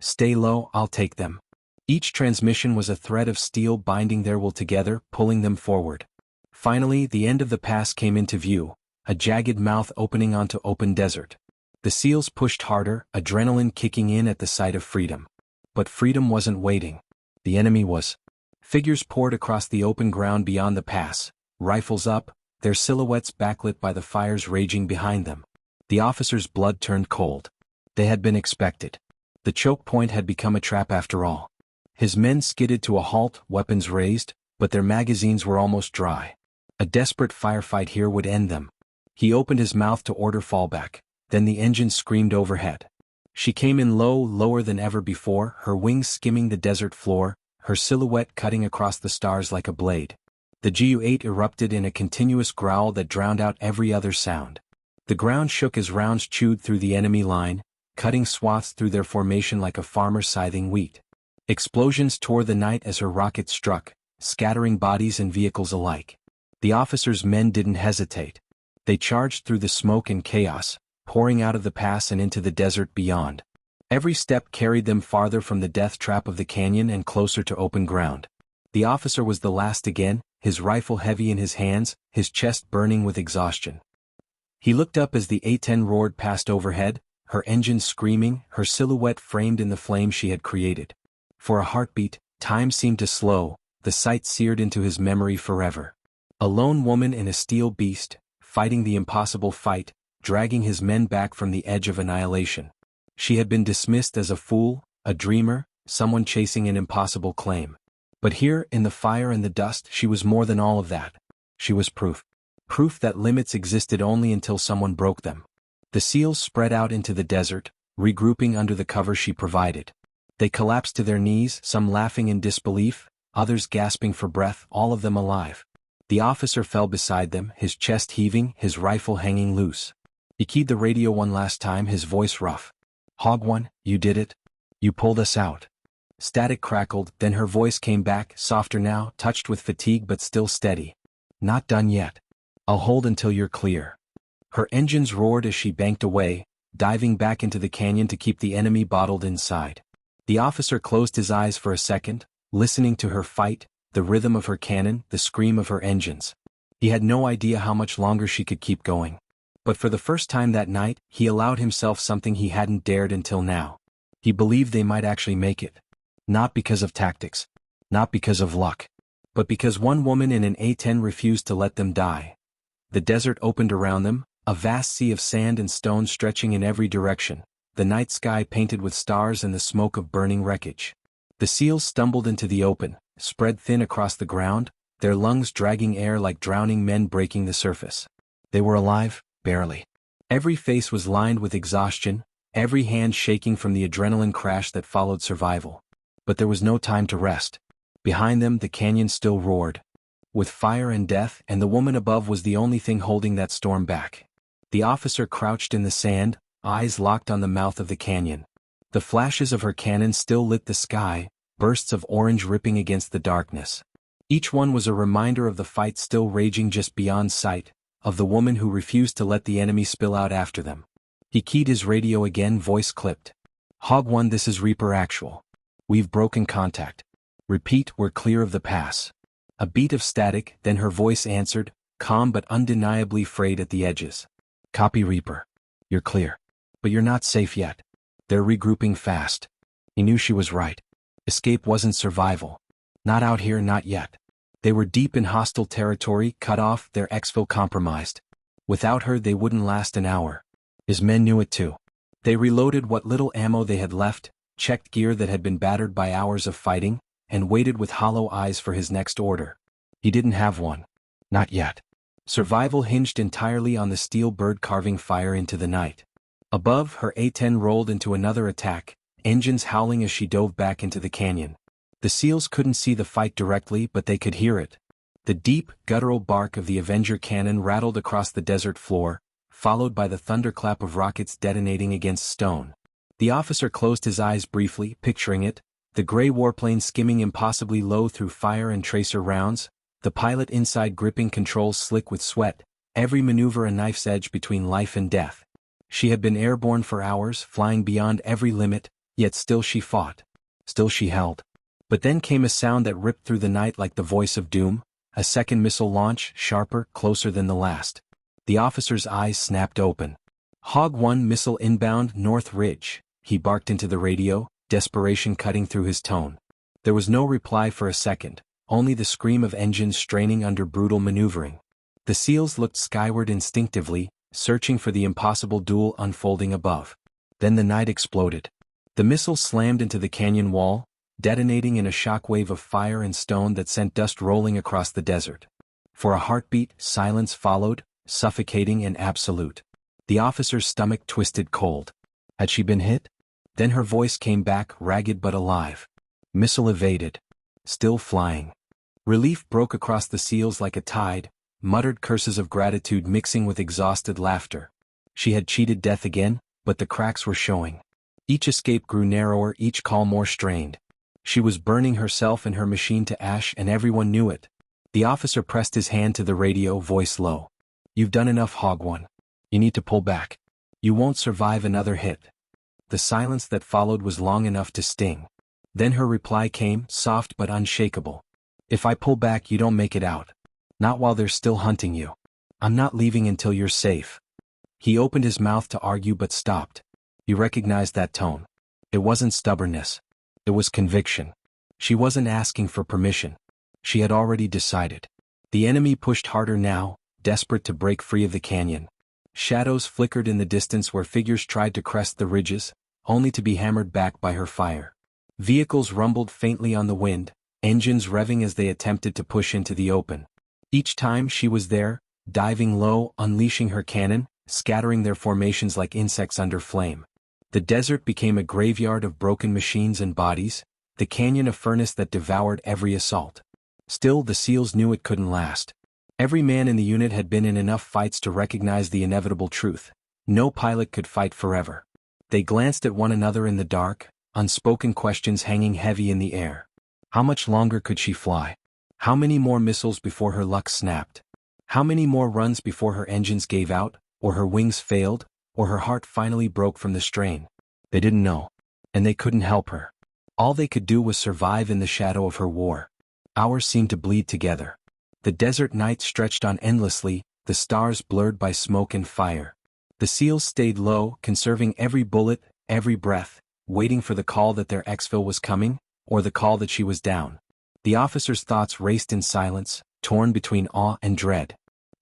Stay low, I'll take them. Each transmission was a thread of steel binding their will together, pulling them forward. Finally, the end of the pass came into view, a jagged mouth opening onto open desert. The SEALs pushed harder, adrenaline kicking in at the sight of freedom. But freedom wasn't waiting. The enemy was. Figures poured across the open ground beyond the pass, rifles up, their silhouettes backlit by the fires raging behind them. The officer's blood turned cold. They had been expected. The choke point had become a trap after all. His men skidded to a halt, weapons raised, but their magazines were almost dry. A desperate firefight here would end them. He opened his mouth to order fallback, then the engine screamed overhead. She came in low, lower than ever before, her wings skimming the desert floor, her silhouette cutting across the stars like a blade. The Gu-8 erupted in a continuous growl that drowned out every other sound. The ground shook as rounds chewed through the enemy line, cutting swaths through their formation like a farmer scything wheat. Explosions tore the night as her rockets struck, scattering bodies and vehicles alike. The officer's men didn't hesitate. They charged through the smoke and chaos, pouring out of the pass and into the desert beyond. Every step carried them farther from the death trap of the canyon and closer to open ground. The officer was the last again, his rifle heavy in his hands, his chest burning with exhaustion. He looked up as the A-10 roared past overhead, her engine screaming, her silhouette framed in the flame she had created. For a heartbeat, time seemed to slow, the sight seared into his memory forever. A lone woman in a steel beast, fighting the impossible fight, dragging his men back from the edge of annihilation. She had been dismissed as a fool, a dreamer, someone chasing an impossible claim. But here, in the fire and the dust, she was more than all of that. She was proof. Proof that limits existed only until someone broke them. The SEALs spread out into the desert, regrouping under the cover she provided. They collapsed to their knees, some laughing in disbelief, others gasping for breath, all of them alive. The officer fell beside them, his chest heaving, his rifle hanging loose. He keyed the radio one last time, his voice rough. Hog One, you did it. You pulled us out. Static crackled, then her voice came back, softer now, touched with fatigue but still steady. Not done yet. I'll hold until you're clear. Her engines roared as she banked away, diving back into the canyon to keep the enemy bottled inside. The officer closed his eyes for a second, listening to her fight, the rhythm of her cannon, the scream of her engines. He had no idea how much longer she could keep going. But for the first time that night, he allowed himself something he hadn't dared until now. He believed they might actually make it. Not because of tactics. Not because of luck. But because one woman in an A-10 refused to let them die. The desert opened around them, a vast sea of sand and stone stretching in every direction, the night sky painted with stars and the smoke of burning wreckage. The seals stumbled into the open, spread thin across the ground, their lungs dragging air like drowning men breaking the surface. They were alive, barely. Every face was lined with exhaustion, every hand shaking from the adrenaline crash that followed survival. But there was no time to rest. Behind them the canyon still roared. With fire and death, and the woman above was the only thing holding that storm back. The officer crouched in the sand, eyes locked on the mouth of the canyon. The flashes of her cannon still lit the sky, bursts of orange ripping against the darkness. Each one was a reminder of the fight still raging just beyond sight, of the woman who refused to let the enemy spill out after them. He keyed his radio again, voice clipped. Hog One, this is Reaper Actual. We've broken contact. Repeat, we're clear of the pass. A beat of static, then her voice answered, calm but undeniably frayed at the edges. Copy Reaper. You're clear. But you're not safe yet. They're regrouping fast. He knew she was right. Escape wasn't survival. Not out here, not yet. They were deep in hostile territory, cut off, their exfil compromised. Without her they wouldn't last an hour. His men knew it too. They reloaded what little ammo they had left, checked gear that had been battered by hours of fighting, and waited with hollow eyes for his next order. He didn't have one. Not yet. Survival hinged entirely on the steel bird carving fire into the night. Above, her A-10 rolled into another attack, engines howling as she dove back into the canyon. The SEALs couldn't see the fight directly, but they could hear it. The deep, guttural bark of the Avenger cannon rattled across the desert floor, followed by the thunderclap of rockets detonating against stone. The officer closed his eyes briefly, picturing it, the gray warplane skimming impossibly low through fire and tracer rounds, the pilot inside gripping controls slick with sweat, every maneuver a knife's edge between life and death. She had been airborne for hours, flying beyond every limit, yet still she fought. Still she held. But then came a sound that ripped through the night like the voice of doom, a second missile launch, sharper, closer than the last. The officer's eyes snapped open. Hog One missile inbound, North Ridge, he barked into the radio, desperation cutting through his tone. There was no reply for a second, only the scream of engines straining under brutal maneuvering. The SEALs looked skyward instinctively, searching for the impossible duel unfolding above. Then the night exploded. The missile slammed into the canyon wall, detonating in a shockwave of fire and stone that sent dust rolling across the desert. For a heartbeat, silence followed, suffocating and absolute. The officer's stomach twisted cold. Had she been hit? Then her voice came back, ragged but alive. Missile evaded. Still flying. Relief broke across the SEALs like a tide, muttered curses of gratitude mixing with exhausted laughter. She had cheated death again, but the cracks were showing. Each escape grew narrower, each call more strained. She was burning herself and her machine to ash, and everyone knew it. The officer pressed his hand to the radio, voice low. You've done enough, Hog One. You need to pull back. You won't survive another hit. The silence that followed was long enough to sting. Then her reply came, soft but unshakable. If I pull back, you don't make it out. Not while they're still hunting you. I'm not leaving until you're safe. He opened his mouth to argue but stopped. He recognized that tone. It wasn't stubbornness. It was conviction. She wasn't asking for permission. She had already decided. The enemy pushed harder now, desperate to break free of the canyon. Shadows flickered in the distance where figures tried to crest the ridges, only to be hammered back by her fire. Vehicles rumbled faintly on the wind, engines revving as they attempted to push into the open. Each time she was there, diving low, unleashing her cannon, scattering their formations like insects under flame. The desert became a graveyard of broken machines and bodies, the canyon a furnace that devoured every assault. Still, the SEALs knew it couldn't last. Every man in the unit had been in enough fights to recognize the inevitable truth. No pilot could fight forever. They glanced at one another in the dark, unspoken questions hanging heavy in the air. How much longer could she fly? How many more missiles before her luck snapped? How many more runs before her engines gave out, or her wings failed, or her heart finally broke from the strain? They didn't know. And they couldn't help her. All they could do was survive in the shadow of her war. Hours seemed to bleed together. The desert night stretched on endlessly, the stars blurred by smoke and fire. The SEALs stayed low, conserving every bullet, every breath, waiting for the call that their exfil was coming, or the call that she was down. The officer's thoughts raced in silence, torn between awe and dread.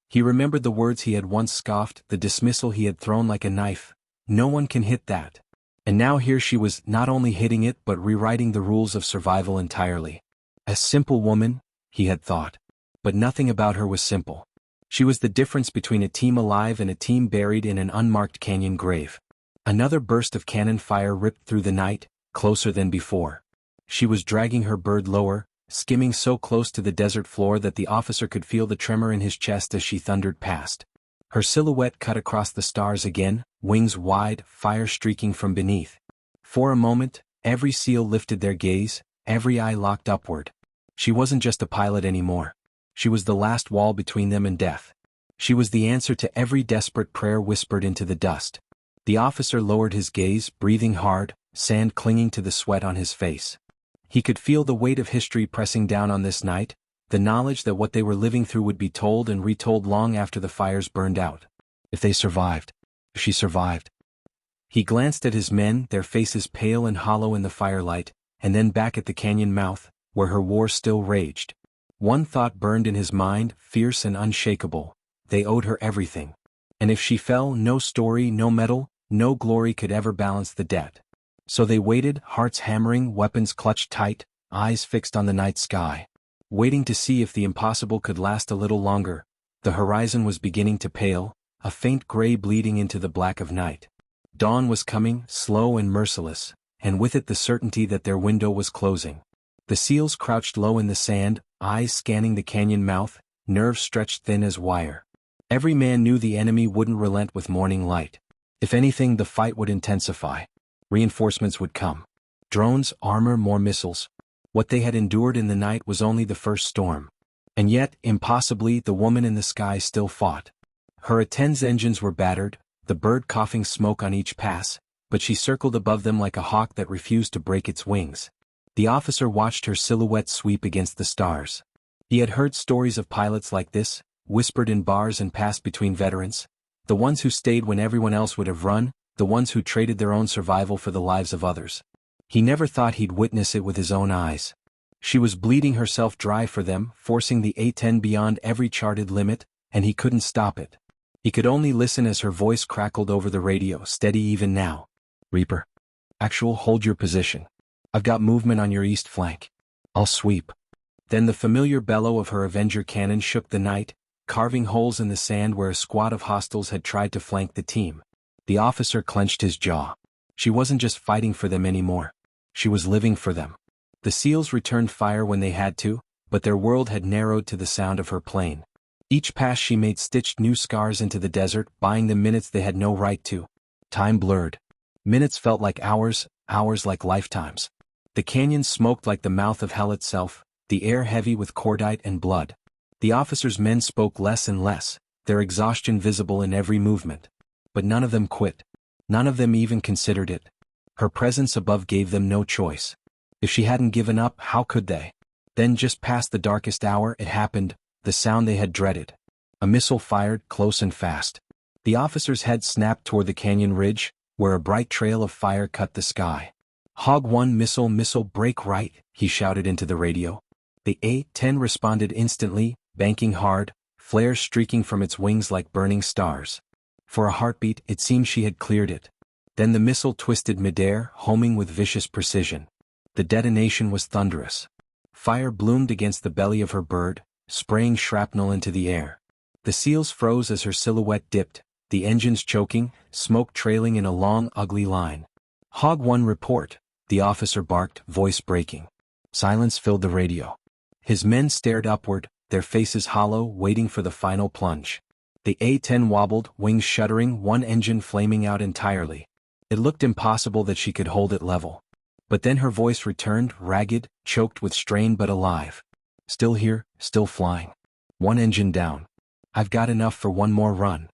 He remembered the words he had once scoffed, the dismissal he had thrown like a knife. No one can hit that. And now here she was, not only hitting it but rewriting the rules of survival entirely. A simple woman, he had thought. But nothing about her was simple. She was the difference between a team alive and a team buried in an unmarked canyon grave. Another burst of cannon fire ripped through the night, closer than before. She was dragging her bird lower, skimming so close to the desert floor that the officer could feel the tremor in his chest as she thundered past. Her silhouette cut across the stars again, wings wide, fire streaking from beneath. For a moment, every SEAL lifted their gaze, every eye locked upward. She wasn't just a pilot anymore. She was the last wall between them and death. She was the answer to every desperate prayer whispered into the dust. The officer lowered his gaze, breathing hard, sand clinging to the sweat on his face. He could feel the weight of history pressing down on this night, the knowledge that what they were living through would be told and retold long after the fires burned out. If they survived. If she survived. He glanced at his men, their faces pale and hollow in the firelight, and then back at the canyon mouth, where her war still raged. One thought burned in his mind, fierce and unshakable. They owed her everything. And if she fell, no story, no medal, no glory could ever balance the debt. So they waited, hearts hammering, weapons clutched tight, eyes fixed on the night sky. Waiting to see if the impossible could last a little longer. The horizon was beginning to pale, a faint gray bleeding into the black of night. Dawn was coming, slow and merciless, and with it the certainty that their window was closing. The SEALs crouched low in the sand, eyes scanning the canyon mouth, nerves stretched thin as wire. Every man knew the enemy wouldn't relent with morning light. If anything, the fight would intensify. Reinforcements would come. Drones, armor, more missiles. What they had endured in the night was only the first storm. And yet, impossibly, the woman in the sky still fought. Her A-10's engines were battered, the bird coughing smoke on each pass, but she circled above them like a hawk that refused to break its wings. The officer watched her silhouette sweep against the stars. He had heard stories of pilots like this, whispered in bars and passed between veterans. The ones who stayed when everyone else would have run, the ones who traded their own survival for the lives of others. He never thought he'd witness it with his own eyes. She was bleeding herself dry for them, forcing the A-10 beyond every charted limit, and he couldn't stop it. He could only listen as her voice crackled over the radio, steady even now. Reaper. Actual, hold your position. I've got movement on your east flank. I'll sweep. Then the familiar bellow of her Avenger cannon shook the night, carving holes in the sand where a squad of hostiles had tried to flank the team. The officer clenched his jaw. She wasn't just fighting for them anymore. She was living for them. The SEALs returned fire when they had to, but their world had narrowed to the sound of her plane. Each pass she made stitched new scars into the desert, buying them minutes they had no right to. Time blurred. Minutes felt like hours, hours like lifetimes. The canyon smoked like the mouth of hell itself, the air heavy with cordite and blood. The officers' men spoke less and less, their exhaustion visible in every movement. But none of them quit. None of them even considered it. Her presence above gave them no choice. If she hadn't given up, how could they? Then just past the darkest hour, it happened, the sound they had dreaded. A missile fired, close and fast. The officer's head snapped toward the canyon ridge, where a bright trail of fire cut the sky. Hog 1 missile break right, he shouted into the radio. The A-10 responded instantly, banking hard, flares streaking from its wings like burning stars. For a heartbeat, it seemed she had cleared it. Then the missile twisted midair, homing with vicious precision. The detonation was thunderous. Fire bloomed against the belly of her bird, spraying shrapnel into the air. The SEALs froze as her silhouette dipped, the engines choking, smoke trailing in a long, ugly line. Hog 1 report, the officer barked, voice breaking. Silence filled the radio. His men stared upward, their faces hollow, waiting for the final plunge. The A-10 wobbled, wings shuddering, one engine flaming out entirely. It looked impossible that she could hold it level. But then her voice returned, ragged, choked with strain but alive. Still here, still flying. One engine down. I've got enough for one more run.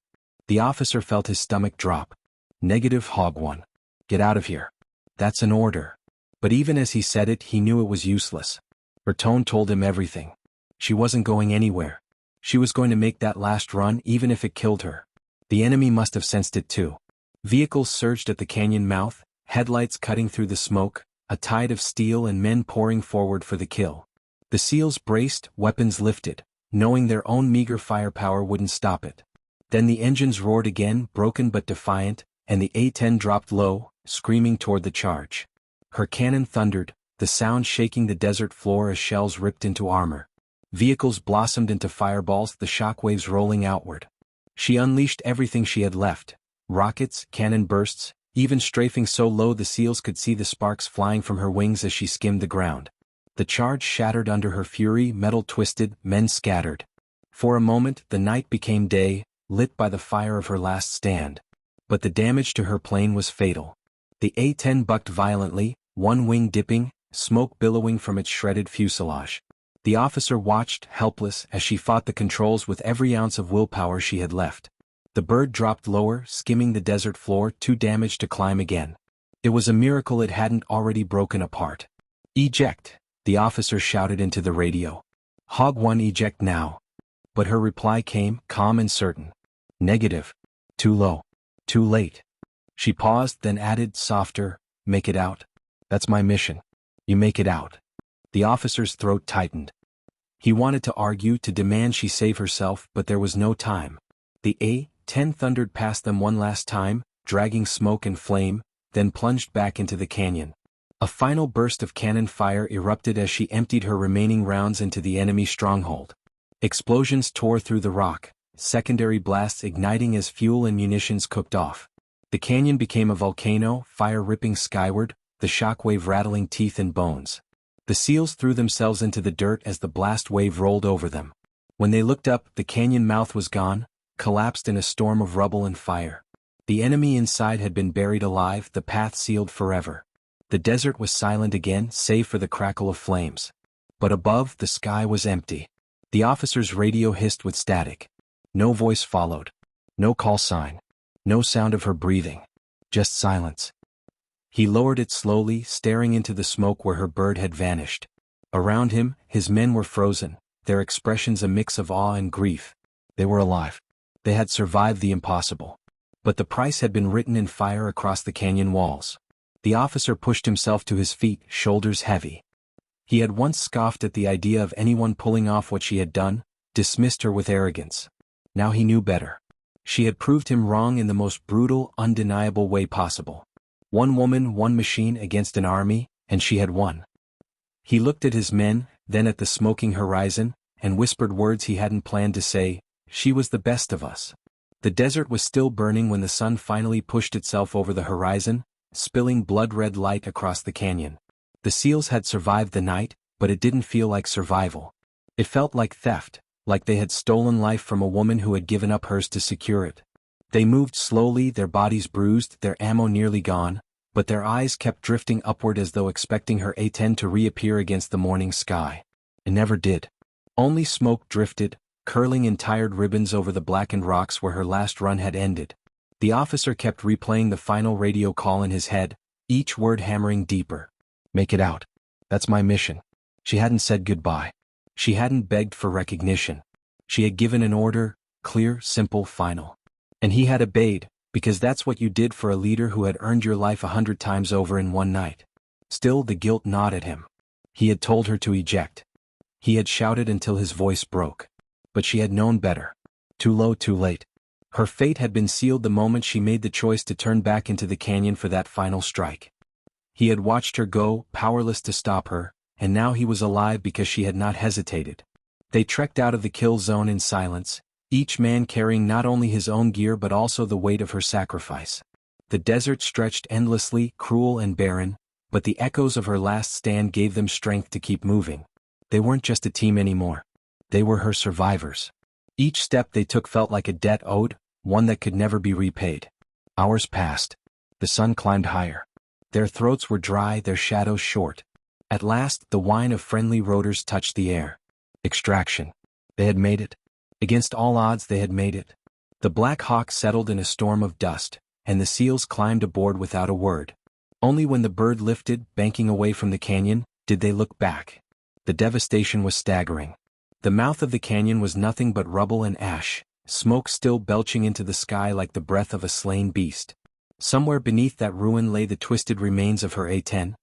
The officer felt his stomach drop. Negative, Hog 1. Get out of here. That's an order. But even as he said it, he knew it was useless. Her tone told him everything. She wasn't going anywhere. She was going to make that last run even if it killed her. The enemy must have sensed it too. Vehicles surged at the canyon mouth, headlights cutting through the smoke, a tide of steel and men pouring forward for the kill. The SEALs braced, weapons lifted, knowing their own meager firepower wouldn't stop it. Then the engines roared again, broken but defiant, and the A-10 dropped low, screaming toward the charge. Her cannon thundered, the sound shaking the desert floor as shells ripped into armor. Vehicles blossomed into fireballs, the shockwaves rolling outward. She unleashed everything she had left. Rockets, cannon bursts, even strafing so low the SEALs could see the sparks flying from her wings as she skimmed the ground. The charge shattered under her fury, metal twisted, men scattered. For a moment, the night became day, lit by the fire of her last stand. But the damage to her plane was fatal. The A-10 bucked violently, one wing dipping, smoke billowing from its shredded fuselage. The officer watched, helpless, as she fought the controls with every ounce of willpower she had left. The bird dropped lower, skimming the desert floor, too damaged to climb again. It was a miracle it hadn't already broken apart. Eject, the officer shouted into the radio. Hog 1, eject now. But her reply came, calm and certain. Negative. Too low. Too late. She paused, then added, softer, make it out. That's my mission. You make it out. The officer's throat tightened. He wanted to argue, to demand she save herself, but there was no time. The A-10 thundered past them one last time, dragging smoke and flame, then plunged back into the canyon. A final burst of cannon fire erupted as she emptied her remaining rounds into the enemy stronghold. Explosions tore through the rock, secondary blasts igniting as fuel and munitions cooked off. The canyon became a volcano, fire ripping skyward, the shockwave rattling teeth and bones. The SEALs threw themselves into the dirt as the blast wave rolled over them. When they looked up, the canyon mouth was gone, collapsed in a storm of rubble and fire. The enemy inside had been buried alive, the path sealed forever. The desert was silent again, save for the crackle of flames. But above, the sky was empty. The officer's radio hissed with static. No voice followed. No call sign. No sound of her breathing. Just silence. He lowered it slowly, staring into the smoke where her bird had vanished. Around him, his men were frozen, their expressions a mix of awe and grief. They were alive. They had survived the impossible. But the price had been written in fire across the canyon walls. The officer pushed himself to his feet, shoulders heavy. He had once scoffed at the idea of anyone pulling off what she had done, dismissed her with arrogance. Now he knew better. She had proved him wrong in the most brutal, undeniable way possible. One woman, one machine against an army, and she had won. He looked at his men, then at the smoking horizon, and whispered words he hadn't planned to say, "She was the best of us." The desert was still burning when the sun finally pushed itself over the horizon, spilling blood-red light across the canyon. The SEALs had survived the night, but it didn't feel like survival. It felt like theft, like they had stolen life from a woman who had given up hers to secure it. They moved slowly, their bodies bruised, their ammo nearly gone, but their eyes kept drifting upward as though expecting her A-10 to reappear against the morning sky. It never did. Only smoke drifted, curling in tired ribbons over the blackened rocks where her last run had ended. The officer kept replaying the final radio call in his head, each word hammering deeper. Make it out. That's my mission. She hadn't said goodbye. She hadn't begged for recognition. She had given an order, clear, simple, final. And he had obeyed, because that's what you did for a leader who had earned your life 100 times over in one night. Still, the guilt gnawed at him. He had told her to eject. He had shouted until his voice broke. But she had known better. Too low, too late. Her fate had been sealed the moment she made the choice to turn back into the canyon for that final strike. He had watched her go, powerless to stop her, and now he was alive because she had not hesitated. They trekked out of the kill zone in silence, each man carrying not only his own gear but also the weight of her sacrifice. The desert stretched endlessly, cruel and barren, but the echoes of her last stand gave them strength to keep moving. They weren't just a team anymore. They were her survivors. Each step they took felt like a debt owed, one that could never be repaid. Hours passed. The sun climbed higher. Their throats were dry, their shadows short. At last, the whine of friendly rotors touched the air. Extraction. They had made it. Against all odds they had made it. The Black Hawk settled in a storm of dust, and the seals climbed aboard without a word. Only when the bird lifted, banking away from the canyon, did they look back. The devastation was staggering. The mouth of the canyon was nothing but rubble and ash, smoke still belching into the sky like the breath of a slain beast. Somewhere beneath that ruin lay the twisted remains of her A-10.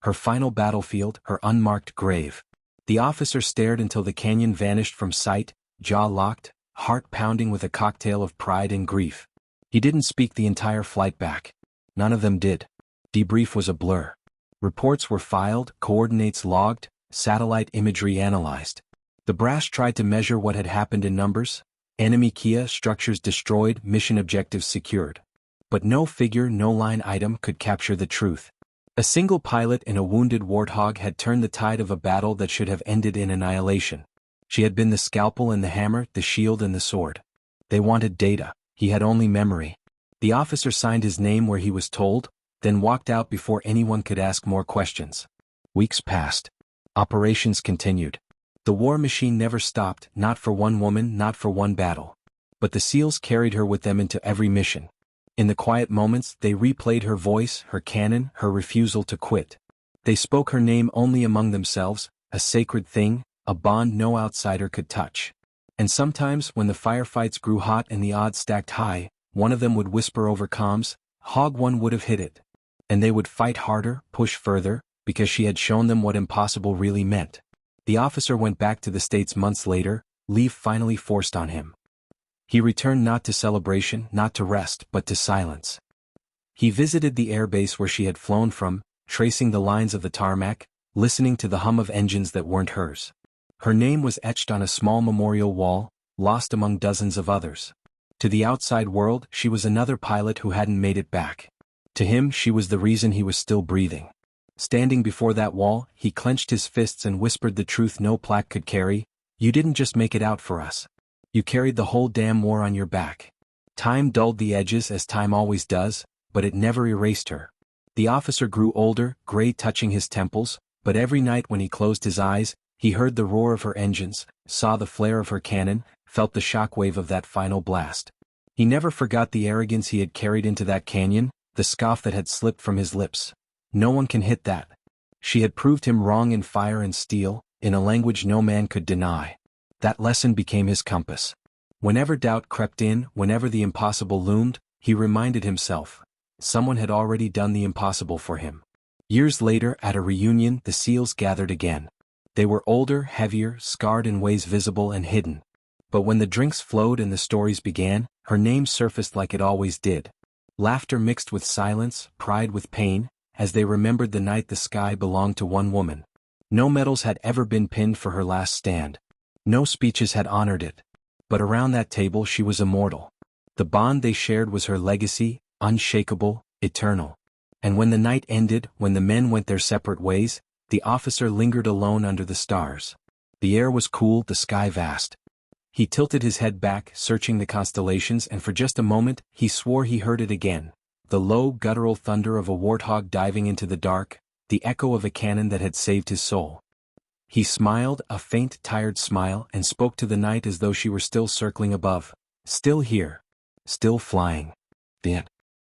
Her final battlefield, her unmarked grave. The officer stared until the canyon vanished from sight, jaw locked, heart pounding with a cocktail of pride and grief. He didn't speak the entire flight back. None of them did. Debrief was a blur. Reports were filed, coordinates logged, satellite imagery analyzed. The brass tried to measure what had happened in numbers. Enemy Kia structures destroyed, mission objectives secured. But no figure, no line item could capture the truth. A single pilot and a wounded Warthog had turned the tide of a battle that should have ended in annihilation. She had been the scalpel and the hammer, the shield and the sword. They wanted data. He had only memory. The officer signed his name where he was told, then walked out before anyone could ask more questions. Weeks passed. Operations continued. The war machine never stopped, not for one woman, not for one battle. But the SEALs carried her with them into every mission. In the quiet moments, they replayed her voice, her cannon, her refusal to quit. They spoke her name only among themselves, a sacred thing, a bond no outsider could touch. And sometimes, when the firefights grew hot and the odds stacked high, one of them would whisper over comms, "Hog 1 would have hit it." And they would fight harder, push further, because she had shown them what impossible really meant. The officer went back to the States months later, leave finally forced on him. He returned not to celebration, not to rest, but to silence. He visited the airbase where she had flown from, tracing the lines of the tarmac, listening to the hum of engines that weren't hers. Her name was etched on a small memorial wall, lost among dozens of others. To the outside world, she was another pilot who hadn't made it back. To him, she was the reason he was still breathing. Standing before that wall, he clenched his fists and whispered the truth no plaque could carry. "You didn't just make it out for us. You carried the whole damn war on your back." Time dulled the edges as time always does, but it never erased her. The officer grew older, gray touching his temples, but every night when he closed his eyes, he heard the roar of her engines, saw the flare of her cannon, felt the shockwave of that final blast. He never forgot the arrogance he had carried into that canyon, the scoff that had slipped from his lips. No one can hit that. She had proved him wrong in fire and steel, in a language no man could deny. That lesson became his compass. Whenever doubt crept in, whenever the impossible loomed, he reminded himself. Someone had already done the impossible for him. Years later, at a reunion, the SEALs gathered again. They were older, heavier, scarred in ways visible and hidden. But when the drinks flowed and the stories began, her name surfaced like it always did. Laughter mixed with silence, pride with pain, as they remembered the night the sky belonged to one woman. No medals had ever been pinned for her last stand. No speeches had honored it. But around that table she was immortal. The bond they shared was her legacy, unshakable, eternal. And when the night ended, when the men went their separate ways, the officer lingered alone under the stars. The air was cool, the sky vast. He tilted his head back, searching the constellations, and for just a moment, he swore he heard it again. The low, guttural thunder of a warthog diving into the dark, the echo of a cannon that had saved his soul. He smiled, a faint, tired smile, and spoke to the night as though she were still circling above. Still here. Still flying. The end.